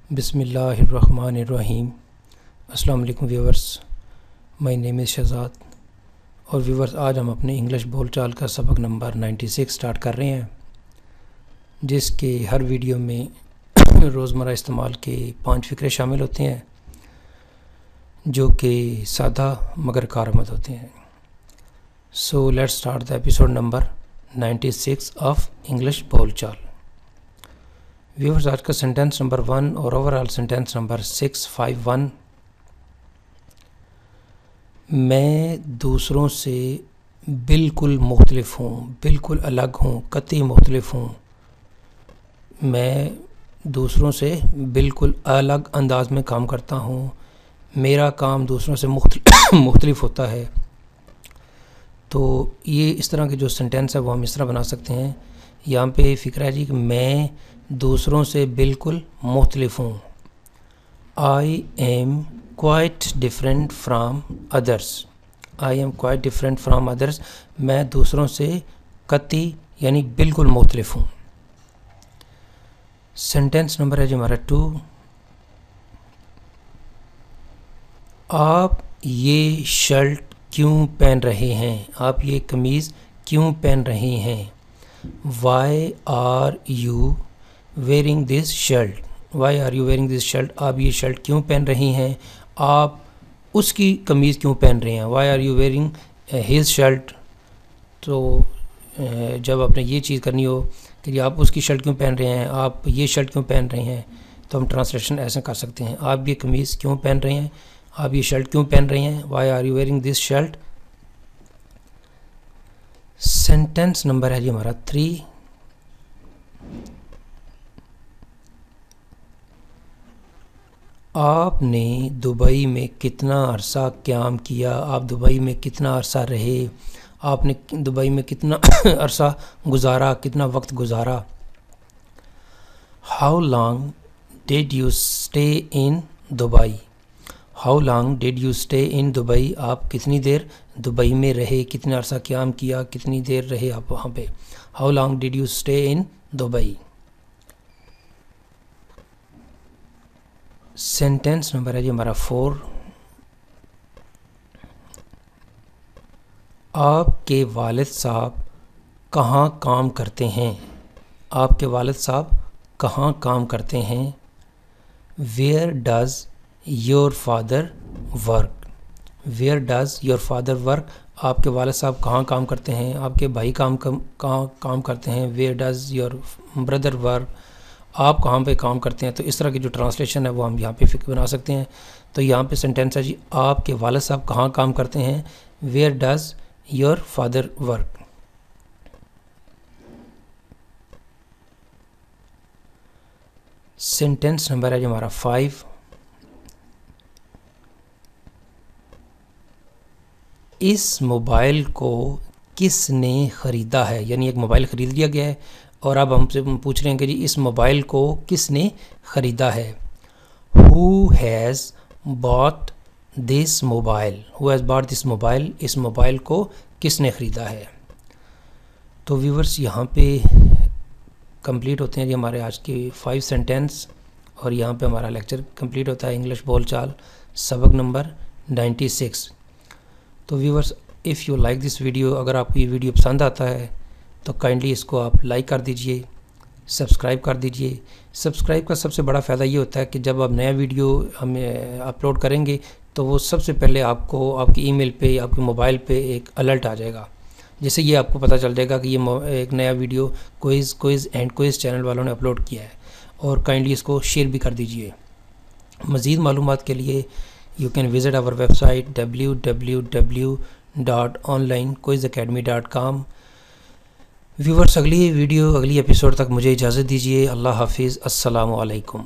بسم اللہ الرحمن الرحیم۔ السلام علیکم ویورز، مائی نیم از شہزاد اور ویورز آج ہم اپنے انگلش بول چال کا سبق نمبر 96 سٹارٹ کر رہے ہیں، جس کے ہر ویڈیو میں روزمرہ استعمال کے 5 فقرے شامل ہوتے ہیں جو کہ سادہ مگر کارآمد ہوتے ہیں۔ So let's start the episode number 96 of English بول چال۔ ویورز آج کا سینٹینس نمبر 1 اور اوورآل سینٹینس نمبر 651، میں دوسروں سے بالکل مختلف ہوں، بالکل الگ ہوں، قطعی مختلف ہوں۔ میں دوسروں سے بالکل الگ انداز میں کام کرتا ہوں، میرا کام دوسروں سے مختلف ہوتا ہے۔ تو یہ اس طرح کے جو سینٹینس ہے وہ ہم اس طرح بنا سکتے ہیں۔ یہاں پہ فکر ہے جی کہ میں دوسروں سے بالکل مختلف ہوں۔ I am quite different from others. I am quite different from others. میں دوسروں سے قطعی یعنی بالکل مختلف ہوں۔ سینٹینس نمبر ہے جی ہمارا 2، آپ یہ شرٹ کیوں پہن رہے ہیں؟ آپ یہ قمیض کیوں پہن رہے ہیں؟ Why are you wearing this shirt? Why are you wearing this shirt? آپ یہ شرٹ کیوں پہن رہی ہیں؟ آپ اس کی قمیض کیوں پہن رہے ہیں؟ Why are you wearing his shirt? تو جب آپ نے یہ چیز کرنی ہو کہ آپ اس کی شرٹ کیوں پہن رہے ہیں، آپ یہ شرٹ کیوں پہن رہے ہیں، تو ہم ٹرانسلیشن ایسے کر سکتے ہیں، آپ یہ قمیض کیوں پہن رہے ہیں، آپ یہ شرٹ کیوں پہن رہے ہیں۔ Why are you wearing this shirt? Sentence number ہے جی ہمارا 3، آپ نے دبئی میں کتنا عرصہ قیام کیا؟ آپ دبئی میں کتنا عرصہ رہے؟ آپ نے دبئی میں کتنا عرصہ گزارا، کتنا وقت گزارا؟ How long did you stay in Dubai? How long did you stay in Dubai? آپ کتنی دیر دبئی میں رہے، کتنا عرصہ قیام کیا، کتنی دیر رہے آپ وہاں پہ؟ How long did you stay in Dubai? Sentence number ہے جی ہمارا 4، آپ کے والد صاحب کہاں کام کرتے ہیں؟ آپ کے والد صاحب کہاں کام کرتے ہیں؟ Where does your father work? Where does your father work? آپ کے والد صاحب کہاں کام کرتے ہیں؟ آپ کے بھائی کہاں کام کرتے ہیں؟ Where does your brother work? آپ کہاں پہ کام کرتے ہیں؟ تو اس طرح کی جو ٹرانسلیشن ہے وہ ہم یہاں پہ فکر بنا سکتے ہیں۔ تو یہاں پہ سینٹینس ہے جی آپ کے والد صاحب کہاں کام کرتے ہیں؟ Where does your father work? Sentence number ہے جی ہمارا 5، اس موبائل کو کس نے خریدا ہے؟ یعنی ایک موبائل خرید لیا گیا ہے اور اب ہم سے پوچھ رہے ہیں کہ جی اس موبائل کو کس نے خریدا ہے۔ Who has bought this mobile? Who has bought this mobile? اس موبائل کو کس نے خریدا ہے؟ تو ویورز یہاں پہ کمپلیٹ ہوتے ہیں جی ہمارے آج کے 5 سینٹینس، اور یہاں پہ ہمارا لیکچر کمپلیٹ ہوتا ہے انگلش بول چال سبق نمبر 96۔ تو viewers if you like this video, اگر آپ کو یہ ویڈیو پسند آتا ہے تو کائنڈلی اس کو آپ لائک کر دیجئے، سبسکرائب کر دیجئے۔ سبسکرائب کا سب سے بڑا فائدہ یہ ہوتا ہے کہ جب آپ نیا ویڈیو ہم اپلوڈ کریں گے تو وہ سب سے پہلے آپ کو آپ کی ای میل پہ، آپ کے موبائل پہ ایک الرٹ آ جائے گا، جس سے یہ آپ کو پتہ چل جائے گا کہ یہ ایک نیا video quiz and quiz channel والوں نے اپلوڈ کیا ہے، اور کائنڈلی اس کو شیئر بھی کر دیجئے۔ مزید معلومات کے لیے you can visit our website www.onlinequizacademy.com۔ Viewers اگلی ایپیسوڈ تک مجھے اجازت دیجیے۔ اللہ حافظ، السلام علیکم۔